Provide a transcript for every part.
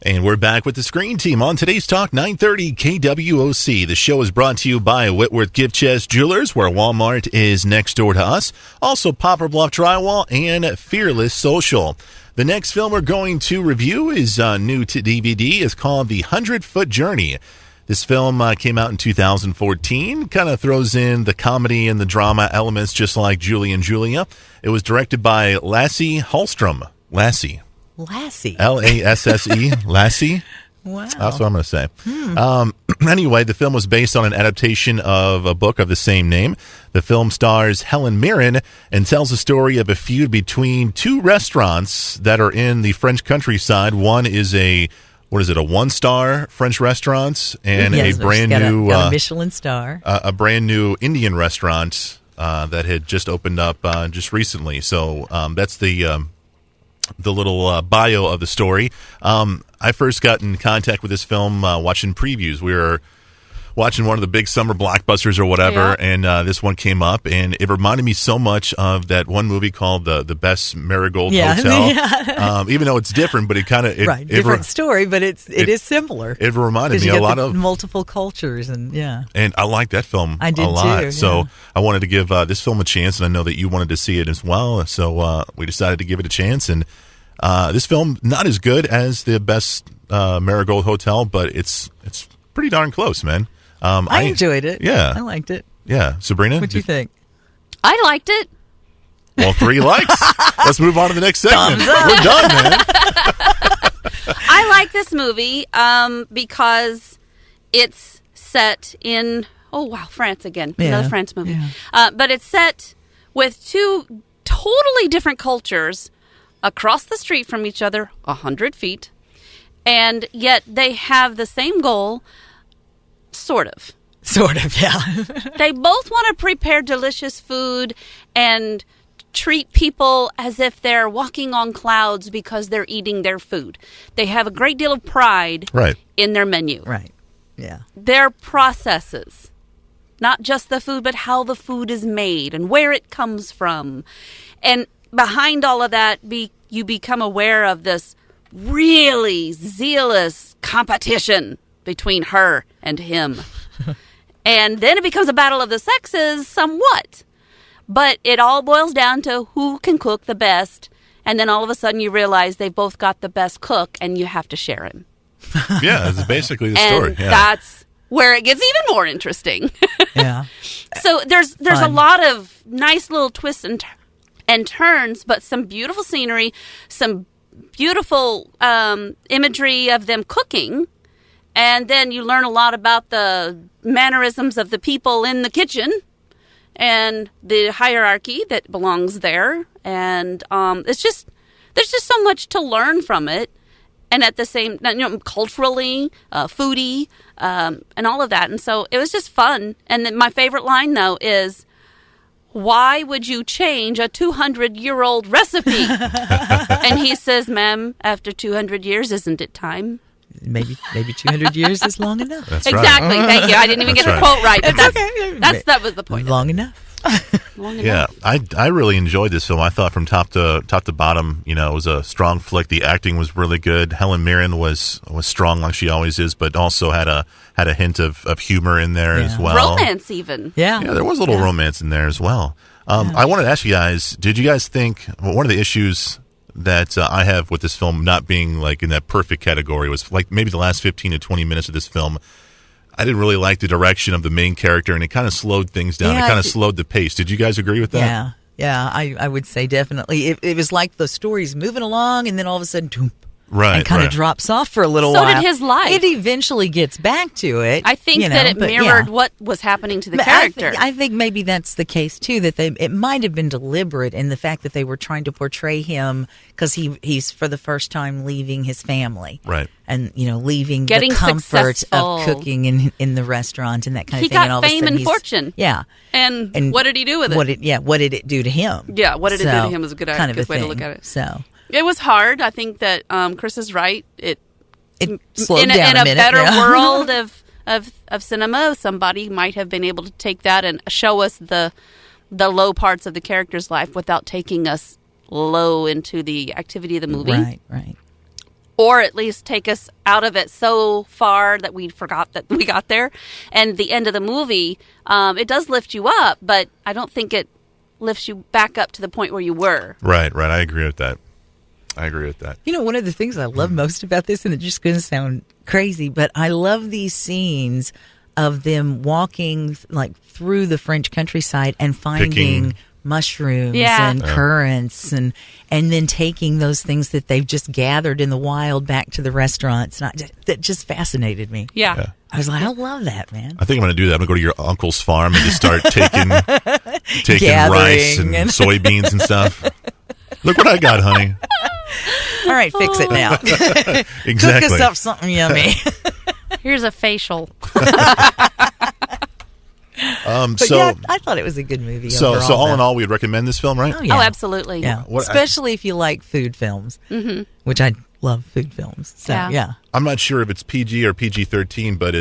And we're back with the Screen Team on today's Talk 930 KWOC. The show is brought to you by Whitworth Gift Chest Jewelers, where Walmart is next door to us. Also, Poplar, Bluff Drywall, and Fearless Social. The next film we're going to review is new to DVD. It's called The 100-Foot Journey. This film came out in 2014, kind of throws in the comedy and the drama elements just like Julie and Julia. It was directed by Lasse Hallström. Lassie. Lasse. Lassie. Wow. That's what I'm going to say. Anyway, the film was based on an adaptation of a book of the same name. The film stars Helen Mirren and tells the story of a feud between two restaurants that are in the French countryside. One is a one-star French restaurant and a brand new got a Michelin star. A brand new Indian restaurant that had just opened up just recently. So that's the little bio of the story. I first got in contact with this film watching previews. We were watching one of the big summer blockbusters or whatever, and this one came up, and it reminded me so much of that one movie called The Best Marigold Hotel. Even though it's different, but it kind of... different story, but it is similar. It reminded me a lot of... multiple cultures, and And I like that film I did a lot. too, so I wanted to give this film a chance, and I know that you wanted to see it as well, so we decided to give it a chance, and this film, not as good as The Best Marigold Hotel, but it's pretty darn close, man. I enjoyed it. Yeah. I liked it. Yeah. Sabrina? What'd you think? I liked it. Well, 3 likes. Let's move on to the next segment. We're done, man. I like this movie because it's set in, France again. Yeah. Another France movie. Yeah. But it's set with two totally different cultures across the street from each other, 100 feet. And yet they have the same goal, sort of. Yeah. They both want to prepare delicious food and treat people as if they're walking on clouds because they're eating their food. They have a great deal of pride in their menu. Right. Yeah. Their processes, not just the food, but how the food is made and where it comes from. And behind all of that, you become aware of this really zealous competition between her and him. And then it becomes a battle of the sexes somewhat. But it all boils down to who can cook the best. And then all of a sudden you realize they've both got the best cook and you have to share him. Yeah, that's basically the story. Yeah. That's where it gets even more interesting. Yeah. So there's a lot of nice little twists and turns, but some beautiful scenery, some beautiful imagery of them cooking. And then you learn a lot about the mannerisms of the people in the kitchen and the hierarchy that belongs there. And there's just so much to learn from it. And at the same, culturally, foodie, and all of that. And so it was just fun. And then my favorite line, though, is, why would you change a 200-year-old recipe? And he says, ma'am, after 200 years, isn't it time? Maybe 200 years is long enough. That's exactly. Right. Thank you. I didn't even get the quote right. But that was the point. Long enough. Yeah, I really enjoyed this film. I thought from top to bottom, it was a strong flick. The acting was really good. Helen Mirren was strong like she always is, but also had a hint of humor in there as well. Romance even. Yeah, there was a little romance in there as well. I wanted to ask you guys, did you guys think one of the issues that I have with this film not being like in that perfect category was like maybe the last 15 to 20 minutes of this film, I didn't really like the direction of the main character, and it kind of slowed things down. It kind of slowed the pace. Did you guys agree with that? Yeah, I would say definitely. It was like the story's moving along, and then all of a sudden, doom. Right, and kind of drops off for a little while. So did his life. It eventually gets back to it. I think that it mirrored what was happening to the character. I think maybe that's the case too. That it might have been deliberate in the fact that they were trying to portray him because he's for the first time leaving his family, right? And leaving getting the comfort successful. of cooking in the restaurant and that kind of thing. He got and all fame of a sudden and fortune. Yeah. And what did he do with it? What did it do to him? Yeah, what did it do to him is a good way to look at it. So. It was hard. I think that Chris is right. It slowed down in a minute, better world of cinema, somebody might have been able to take that and show us the low parts of the character's life without taking us low into the activity of the movie. Right. or at least take us out of it so far that we forgot that we got there. And the end of the movie, it does lift you up, but I don't think it lifts you back up to the point where you were. Right. I agree with that. You know, one of the things I love most about this, and it's just going to sound crazy, but I love these scenes of them walking like through the French countryside and finding mushrooms and currants and then taking those things that they've just gathered in the wild back to the restaurants. And that just fascinated me. Yeah. I was like, I love that, man. I think I'm going to do that. I'm going to go to your uncle's farm and just start taking rice and soybeans and stuff. Look what I got, honey. All right, fix it now. Exactly. Cook us up something yummy. Here's a facial. Yeah, I thought it was a good movie. So overall, all in all, we'd recommend this film, right? Oh, yeah. Oh, absolutely. Yeah, especially if you like food films, which I love food films. So, yeah. I'm not sure if it's PG or PG-13, but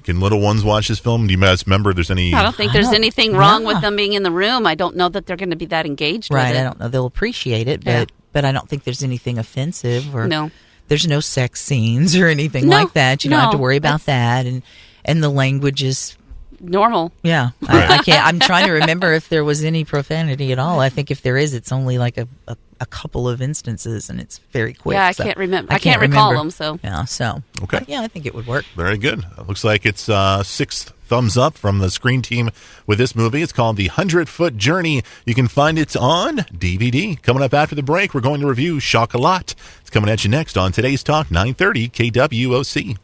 can little ones watch this film? Do you guys remember if there's any... I don't think there's anything wrong with them being in the room. I don't know that they're going to be that engaged with it. I don't know. They'll appreciate it, but I don't think there's anything offensive or... No. There's no sex scenes or anything like that. You don't have to worry about that. And the language is... normal. Yeah. I can't. I'm trying to remember if there was any profanity at all. I think if there is, it's only like a couple of instances, and it's very quick. Yeah, I can't remember. I can't recall them. So yeah. So okay. Yeah, I think it would work. Very good. It looks like it's 6 thumbs up from the Screen Team with this movie. It's called The 100-Foot Journey. You can find it on DVD. Coming up after the break, we're going to review Chocolat. It's coming at you next on Today's Talk 930 KWOC.